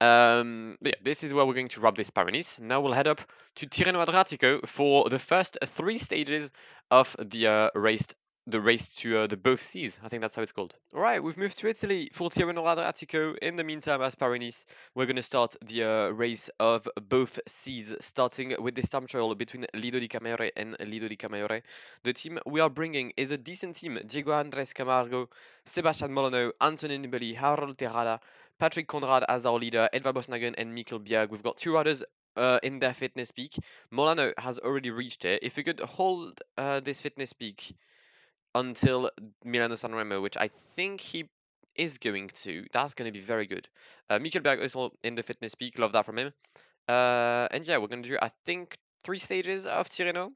But yeah, this is where we're going to wrap this Paris-Nice. Now we'll head up to Tirreno-Adriatico for the first 3 stages of the race the race to the both seas. I think that's how it's called. All right, we've moved to Italy for Tirreno-Adriatico. In the meantime, as Paris-Nice, we're going to start the race of both seas, starting with this time trial between Lido di Camaiore and Lido di Camaiore. The team we are bringing is a decent team. Diego Andres Camargo, Sebastian Molyneux, Anthony Nibali, Harold Terrada, Patrick Conrad as our leader, Edvard Bosnagen and Mikkel Bjerg. We've got two riders in their fitness peak. Molano has already reached it. If we could hold this fitness peak until Milano Sanremo, which I think he is going to, that's going to be very good. Mikkel Bjerg also in the fitness peak. Love that from him. And yeah, we're going to do, I think, 3 stages of Tirreno.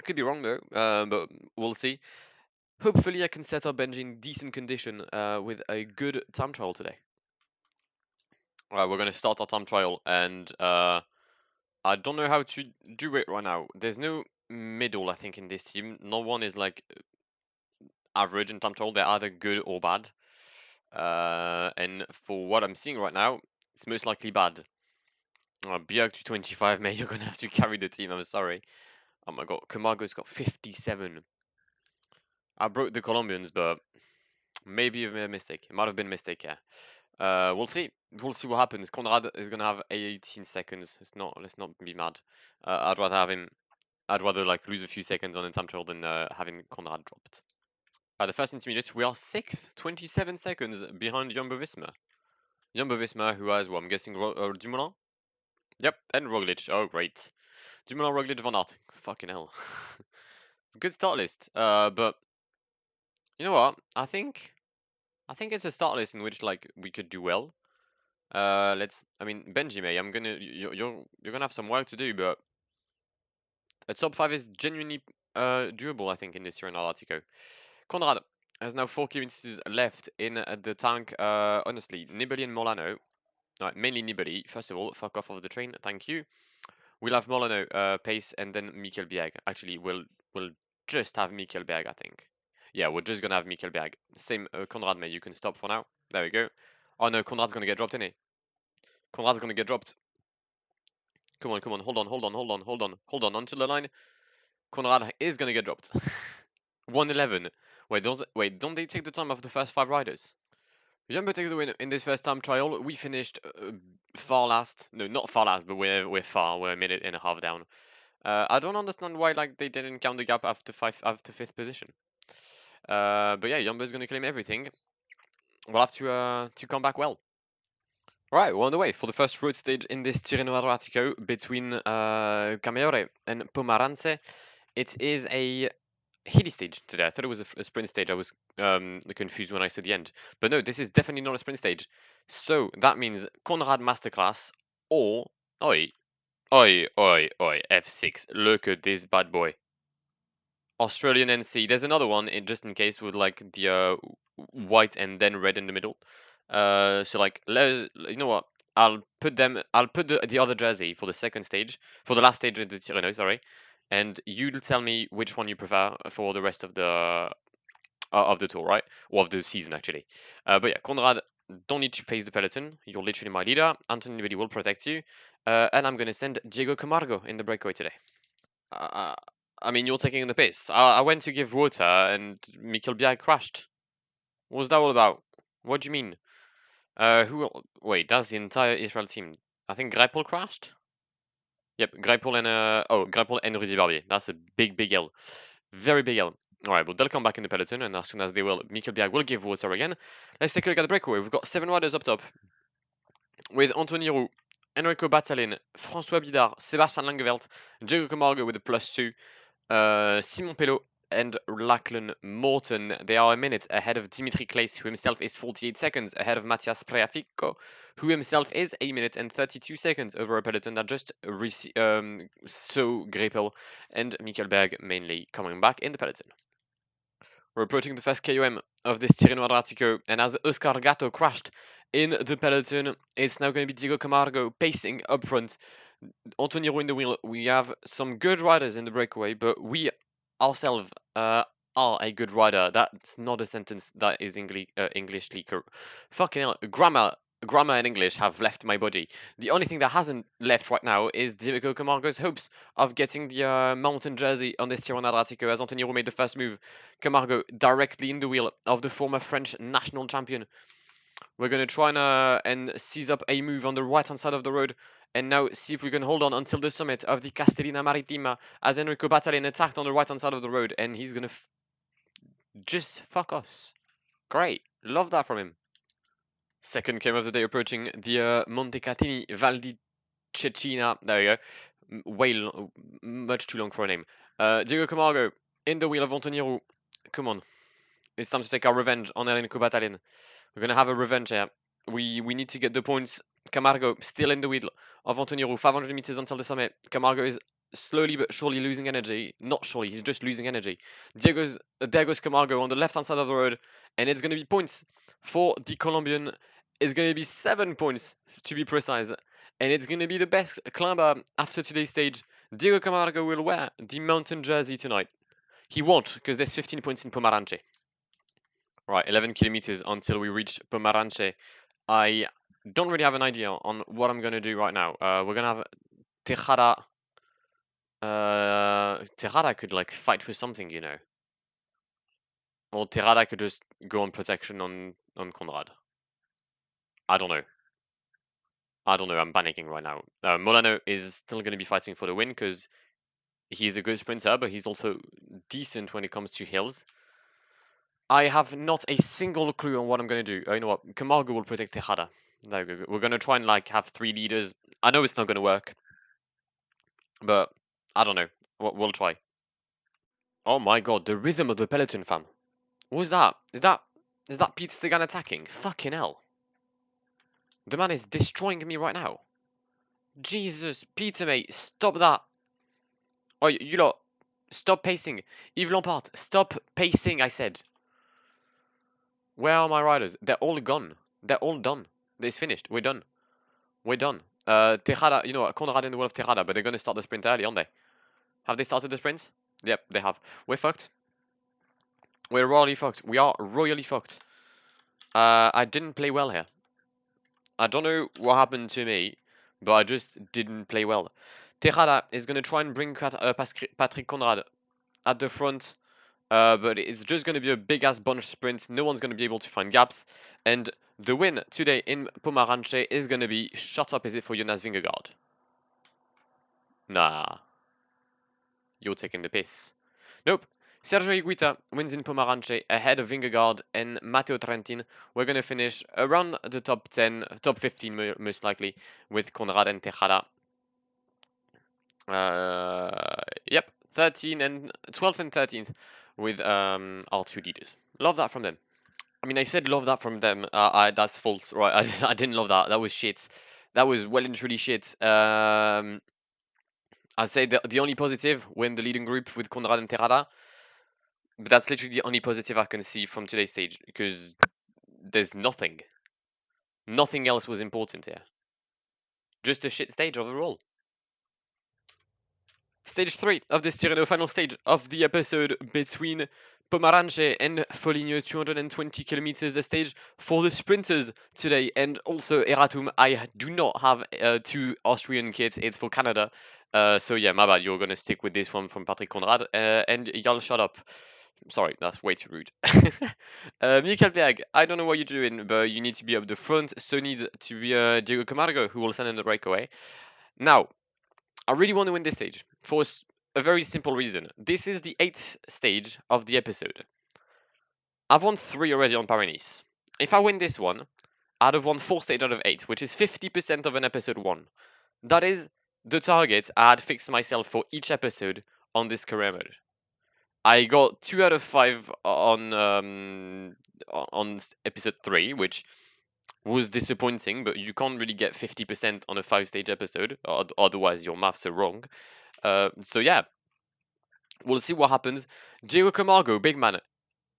Could be wrong though, but we'll see. Hopefully I can set up Benji in decent condition with a good time trial today. Alright, we're going to start our time trial, and I don't know how to do it right now. There's no middle, I think, in this team. No one is like average in time trial. They're either good or bad. And for what I'm seeing right now, it's most likely bad. Bjerg to 25, mate. You're gonna have to carry the team. I'm sorry. Oh my god, Camargo's got 57. I broke the Colombians, but maybe you've made a mistake. It might have been a mistake, yeah. We'll see. We'll see what happens. Conrad is gonna have 18 seconds. Let's not be mad. I'd rather have him. I'd rather like lose a few seconds on the time trial than having Conrad dropped. The first intermediate, we are 6th, 27 seconds behind Jumbo-Visma. Jumbo-Visma, who has, well, I'm guessing Dumoulin? Yep, and Roglic. Oh, great. Dumoulin, Roglic, Van Aert. Fucking hell. Good start list. But you know what? I think it's a start list in which like we could do well. I mean, Benji, mate, you're gonna have some work to do, but a top 5 is genuinely doable, I think, in this year in Adriatico. Conrad has now 4 kilometers left in the tank. Honestly, Nibali and Molano. Right, mainly Nibali. First of all, fuck off of the train. Thank you. We'll have Molano pace and then Mikkel Bjerg. Actually, we'll just have Mikkel Bjerg, I think. Yeah, we're just gonna have Mikkel Bjerg. Same Conrad, mate. You can stop for now. There we go. Oh no, Conrad's gonna get dropped, isn't he? Conrad's gonna get dropped. Come on, come on. Hold on. Until the line. Conrad is gonna get dropped. 111. Don't they take the time of the first 5 riders? Jumbo takes the win in this first time trial. We finished far last. No, not far last, but we're far. We're a minute and a half down. I don't understand why like they didn't count the gap after 5th position. But yeah, Jumbo's gonna claim everything. We'll have to come back well. Right, we're on the way for the first road stage in this Tirreno-Adriatico between Camaiore and Pomarance. It is a Hilly stage today. I thought it was a sprint stage. I was confused when I saw the end. But no, this is definitely not a sprint stage. So that means Conrad Masterclass or oi, F6. Look at this bad boy. Australian NC. There's another one just in case with like the white and then red in the middle. So like you know what? I'll put the other jersey for the second stage, for the last stage of the Tirreno, sorry. And you tell me which one you prefer for the rest of the tour, right? Or of the season, actually. But yeah, Conrad, don't need to pace the peloton. You're literally my leader. Anthony Nibali will protect you. And I'm going to send Diego Camargo in the breakaway today. I mean, you're taking the piss. I went to give water and Mikkel Bjerg crashed. What was that all about? What do you mean? Wait, that's the entire Israel team. I think Greipel crashed? Yep, Greipel and Rudy Barbier. That's a big L. Very big L. Alright, but they'll come back in the peloton, and as soon as they will, Mikkel Bjerg will give water again. Let's take a look at the breakaway. We've got 7 riders up top. With Anthony Roux, Enrico Batalin, François Bidard, Sebastian Langeveld, Diego Camargo with a +2, Simon Pelot, and Lachlan Morton. They are a minute ahead of Dimitri Claes, who himself is 48 seconds ahead of Matthias Preafico, who himself is 1 minute and 32 seconds over a peloton that just saw Greipel and Mikkel Bjerg mainly coming back in the peloton. We're approaching the first KOM of this Tirreno-Adriatico, and as Oscar Gatto crashed in the peloton, it's now going to be Diego Camargo pacing up front. Anthony Roux in the wheel. We have some good riders in the breakaway, but we ourselves are a good rider. That's not a sentence that is Englishly correct. Fucking hell, grammar grammar and English have left my body. The only thing that hasn't left right now is Diego Camargo's hopes of getting the mountain jersey on this Tirreno-Adriatico, as Anthony Roux made the first move. Camargo directly in the wheel of the former French national champion. We're going to try and seize up a move on the right-hand side of the road and now see if we can hold on until the summit of the Castellina Marittima, as Enrico Batalin attacked on the right-hand side of the road, and he's going to just fuck us. Great. Love that from him. Second game of the day approaching the Montecatini Val di Cecina. There we go. Much too long for a name. Diego Camargo in the wheel of Anthony Roux. Come on. It's time to take our revenge on Enrico Batalin. We're going to have a revenge here. We need to get the points. Camargo still in the wheel of Anthony Roux. 500 meters until the summit. Camargo is slowly but surely losing energy. Not surely, he's just losing energy. There goes Camargo on the left-hand side of the road. And it's going to be points for the Colombian. It's going to be 7 points to be precise. And it's going to be the best climber after today's stage. Diego Camargo will wear the mountain jersey tonight. He won't, because there's 15 points in Pomaranche. Right, 11 kilometers until we reach Pomaranche. I don't really have an idea on what I'm going to do right now. We're going to have Tejada. Tejada could like fight for something, you know. Or Tejada could just go on protection on Conrad. I don't know. I'm panicking right now. Molano is still going to be fighting for the win because he's a good sprinter, but he's also decent when it comes to hills. I have not a single clue on what I'm going to do. You know what? Camargo will protect Tejada. There we go. We're going to try and like have 3 leaders. I know it's not going to work, but I don't know. We'll try. Oh my god, the rhythm of the peloton, fam. What was that? Is that Peter Sagan attacking? Fucking hell. The man is destroying me right now. Jesus, Peter, mate, stop that. Oh, you lot, stop pacing. Yves Lampard, stop pacing, I said. Where are my riders? They're all gone. They're all done. It's finished. We're done. We're done. Tejada, you know what? Conrad in the wall of Tejada, but they're going to start the sprint early, aren't they? Have they started the sprints? Yep, they have. We're fucked. We're royally fucked. We are royally fucked. I didn't play well here. I don't know what happened to me, but I just didn't play well. Tejada is going to try and bring Patrick Conrad at the front, but it's just going to be a big-ass bunch sprint. No one's going to be able to find gaps. And the win today in Pomaranche is going to be, shut up, is it for Jonas Vingegaard? Nah. You're taking the piss. Nope. Sergio Higuita wins in Pomaranche ahead of Vingegaard and Matteo Trentin. We're going to finish around the top 10, top 15 most likely, with Conrad and Tejada. Yep, 12th and 13th with our 2 leaders. Love that from them. I mean, I said love that from them. That's false, right? I didn't love that. That was shit. That was well and truly shit. I'd say the only positive, win the leading group with Conrad and Tejada. But that's literally the only positive I can see from today's stage, because there's nothing. Nothing else was important here. Just a shit stage overall. Stage 3 of this Tirreno, final stage of the episode between Pomaranche and Foligno, 220 kilometers, a stage for the sprinters today, and also Eratum. I do not have 2 Austrian kits, it's for Canada. So yeah, my bad, you're gonna stick with this one from Patrick Conrad, and y'all shut up. Sorry, that's way too rude. Michael Berg, I don't know what you're doing, but you need to be up the front, so need to be Diego Camargo, who will send in the breakaway. Now, I really want to win this stage for a very simple reason. This is the 8th stage of the episode. I've won 3 already on Paris-Nice. If I win this one, I'd have won 4 stages out of 8, which is 50% of an episode 1. That is the target I had fixed myself for each episode on this career mode. I got 2 out of 5 on episode 3, which was disappointing, but you can't really get 50% on a 5-stage episode, otherwise your maths are wrong. So yeah, we'll see what happens. Diego Camargo, big man.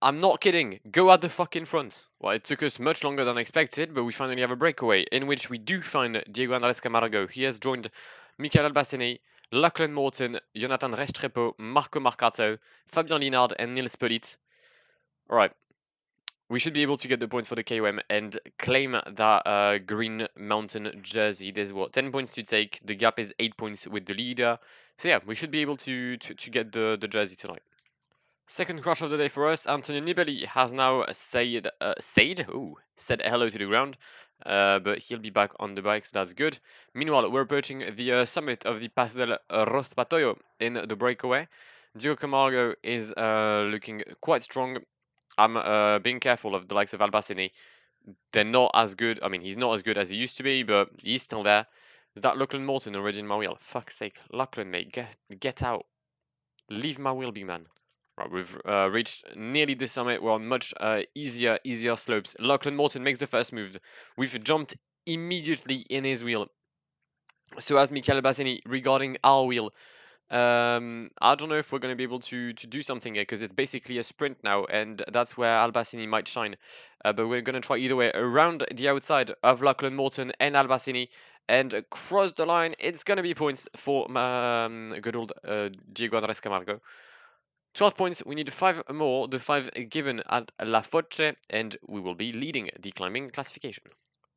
I'm not kidding. Go at the fucking front. Well, it took us much longer than expected, but we finally have a breakaway in which we do find Diego Andrés Camargo. He has joined Michael Albacini, Lachlan Morton, Jonathan Restrepo, Marco Marcato, Fabien Linard, and Nils Pollitt. Alright. We should be able to get the points for the KOM and claim that Green Mountain jersey. There's what, 10 points to take. The gap is 8 points with the leader. So yeah, we should be able to get the jersey tonight. Second crash of the day for us. Antonio Nibali has now said hello to the ground, but he'll be back on the bike, so that's good. Meanwhile, we're approaching the summit of the Paso del Rozpatoyo in the breakaway. Diego Camargo is looking quite strong. I'm being careful of the likes of Albacini. They're not as good. I mean, he's not as good as he used to be, but he's still there. Is that Lachlan Morton already in my wheel? Fuck's sake. Lachlan, mate, get out. Leave my wheel, big man. Right, we've reached nearly the summit. We're on much easier slopes. Lachlan Morton makes the first move. We've jumped immediately in his wheel. So as Michael Albacini regarding our wheel. I don't know if we're going to be able to do something here because it's basically a sprint now, and that's where Albacini might shine. But we're going to try either way around the outside of Lachlan Morton and Albacini and cross the line. It's going to be points for good old Diego Andres Camargo. 12 points. We need 5 more, the 5 given at La Foce, and we will be leading the climbing classification.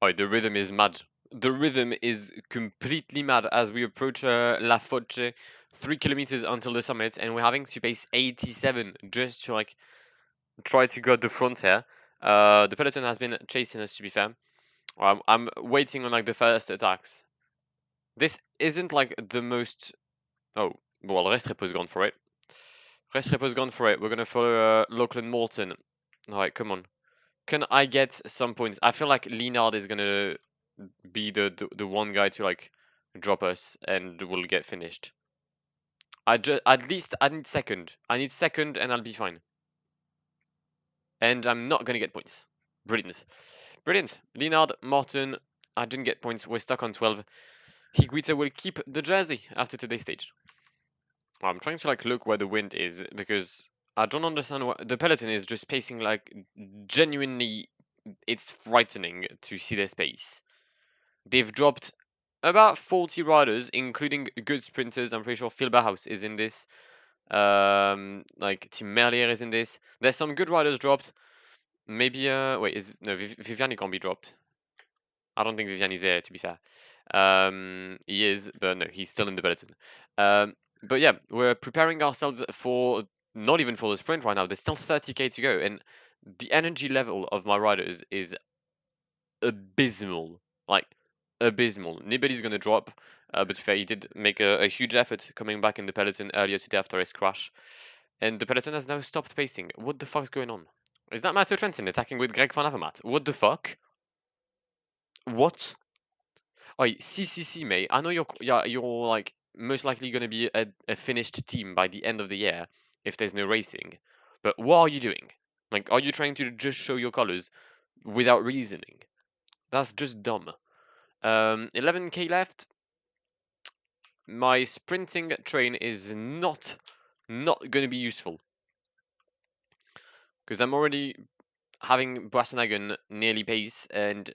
Oh, the rhythm is mad. The rhythm is completely mad as we approach La Foce, 3 kilometers until the summit, and we're having to pace 87 just to like try to go at the front here. The peloton has been chasing us, to be fair. I'm waiting on like the first attacks. This isn't like the most. Oh, well, Restrepo's gone for it. Restrepo's gone for it. We're gonna follow Lachlan Morton. All right, come on. Can I get some points? I feel like Linard is gonna be the one guy to like drop us and we'll get finished. At least I need second. I need second and I'll be fine. And I'm not gonna get points. Brilliant. Brilliant. Linard, Martin, I didn't get points. We're stuck on 12. Higuita will keep the jersey after today's stage. I'm trying to like look where the wind is because I don't understand what the peloton is just pacing like genuinely. It's frightening to see their pace. They've dropped about 40 riders, including good sprinters. I'm pretty sure Phil Bauhaus is in this. Like Tim Merlier is in this. There's some good riders dropped. Maybe wait, Viviani can't be dropped. I don't think Viviani's there, to be fair. He is, but no, he's still in the peloton. But yeah, we're preparing ourselves for not even for the sprint right now. There's still 30k to go, and the energy level of my riders is abysmal. Like abysmal. Nobody's gonna drop. But to be fair, he did make a huge effort coming back in the peloton earlier today after his crash. And the peloton has now stopped pacing. What the fuck's going on? Is that Matteo Trentin attacking with Greg Van Avermaet? What the fuck? What? Oh, CCC, mate. I know you're like most likely gonna be a finished team by the end of the year if there's no racing. But what are you doing? Like, are you trying to just show your colors without reasoning? That's just dumb. 11k left. My sprinting train is not going to be useful because I'm already having Boissenagen nearly pace, and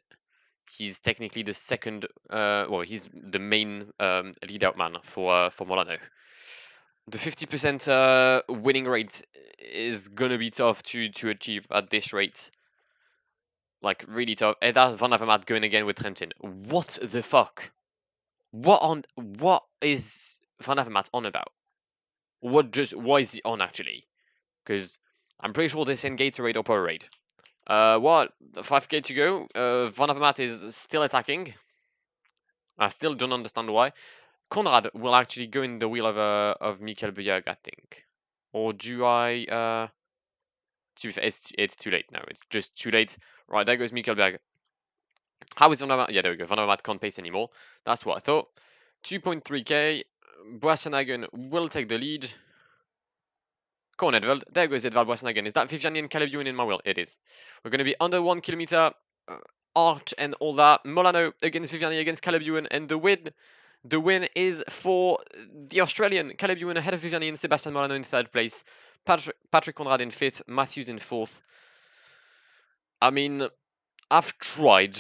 he's technically the second. Well, he's the main lead out man for Molano. The 50% winning rate is gonna be tough to achieve at this rate. Like really tough. And that's Van Avermaet going again with Trentin. What the fuck? What is Van Avermaet on about? What is he on actually? Because I'm pretty sure they're saying Gatorade or Powerade. What? 5k to go. Van Avermaet is still attacking. I still don't understand why. Conrad will actually go in the wheel of Michael Bujag, I think. Or do I? To be fair, it's too late now. It's just too late. Right, there goes Michael Bujag. How is Van Avermaet? Yeah, there we go. Van Avermaet can't pace anymore. That's what I thought. 2.3k. Boissenagen will take the lead. Come on, Edvald. There goes Edvald Boissenagen. Is that Viviani and Caleb Ewan in my wheel? It is. We're going to be under 1 kilometer. Arch and all that. Molano against Viviani against Caleb Ewan, and the win. The win is for the Australian. Caleb Ewan ahead of Viviani and Sebastian Molano in third place. Patrick Conrad in fifth. Matthews in fourth. I mean, I've tried.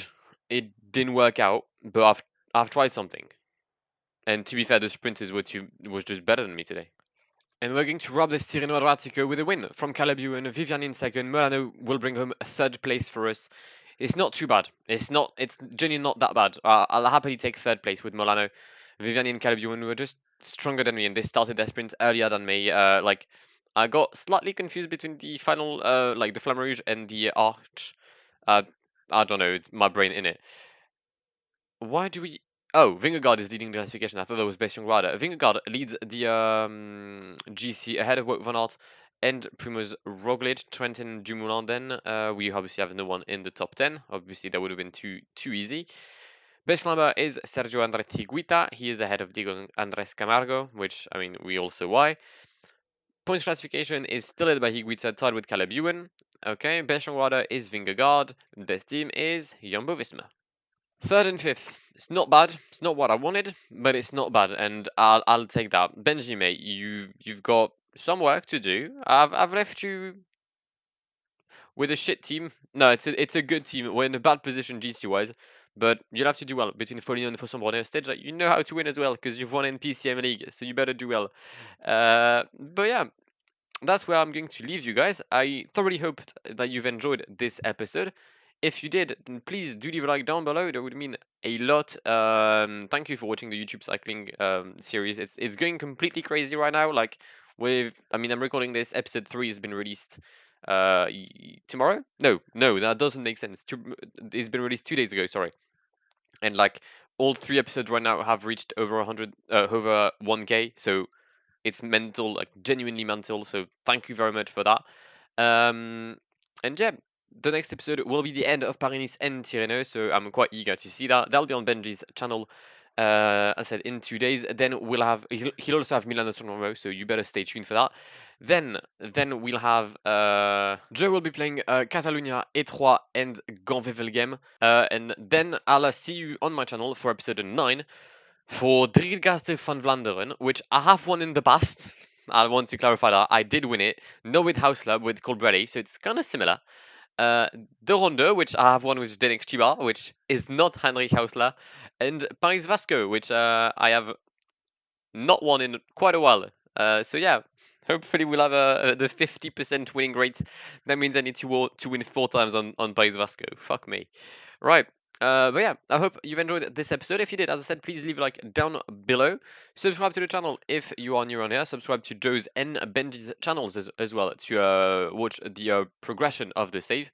It didn't work out, but I've tried something. And to be fair, the sprinters was just better than me today. And we're going to wrap this Tirreno-Adriatico with a win from Calabu and Vivian in second. Molano will bring home a third place for us. It's not too bad. It's genuinely not that bad. I'll happily take third place with Molano. Vivian and Calabu were just stronger than me, and they started their sprint earlier than me. Like, I got slightly confused between the final, like the Flamme Rouge and the Arch. I don't know, my brain in it. Why do we... Oh, Vingegaard is leading the classification. I thought that was best young rider. Vingegaard leads the GC ahead of Wout van Aert and Primoz Roglic. Trentin Dumoulin then. We obviously have no one in the top 10. Obviously, that would have been too easy. Best climber is Sergio Andrés Higuita. He is ahead of Diego Andrés Camargo, which, I mean, we all saw why. Points classification is still led by Higuita, tied with Caleb Ewan. Okay, best young rider is Vingegaard. Best team is Jumbo-Visma. Third and fifth. It's not bad. It's not what I wanted, but it's not bad, and I'll take that. Benji, mate, you've got some work to do. I've left you with a shit team. No, it's a good team. We're in a bad position GC wise, but you'll have to do well between Foligno and Fosson-Brunet stage. Like, you know how to win as well because you've won in PCM League, so you better do well. But yeah. That's where I'm going to leave you guys. I thoroughly hoped that you've enjoyed this episode. If you did, then please do leave a like down below. That would mean a lot. Thank you for watching the YouTube cycling series. It's going completely crazy right now. Like I'm recording this. Episode 3 has been released tomorrow. No, that doesn't make sense. It's been released 2 days ago. Sorry. And like all 3 episodes right now have reached over 1K. So it's mental, like genuinely mental. So thank you very much for that. And yeah, the next episode will be the end of Paris-Nice and Tirreno. So I'm quite eager to see that. That'll be on Benji's channel. As I said, in 2 days. Then he'll also have Milano-San Remo, so you better stay tuned for that. Then we'll have Joe will be playing Catalunya, Étroit, and Gand-Wevelgem. And then I'll see you on my channel for episode 9. For Driegaste van Vlaanderen, which I have won in the past. I want to clarify that. I did win it. Not with Hausler, with Colbrelli, so it's kind of similar. De Ronde, which I have won with Zdenek Chiba, which is not Heinrich Hausler. And Paris-Vasco, which I have not won in quite a while. So yeah, hopefully we'll have the 50% winning rate. That means I need to win 4 times on Paris-Vasco. Fuck me. Right. But yeah, I hope you've enjoyed this episode. If you did, as I said, please leave a like down below. Subscribe to the channel if you are new around here. Subscribe to Joe's and Benji's channels as well to watch the progression of the save.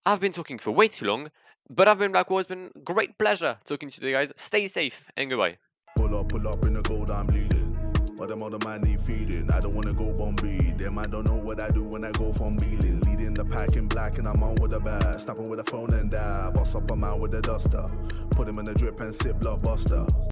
I've been talking for way too long, but I've been Blackwall. It's been great pleasure talking to you guys. Stay safe and goodbye. Pull up in the gold, I'm leading. But them other man need feeding. I don't wanna go Bombay. Them I don't know what I do when I go from Beeling. Leading the pack in black and I'm on with a bag. Snapping with a phone and dab. Boss up a man with a duster. Put him in the drip and sip blockbuster.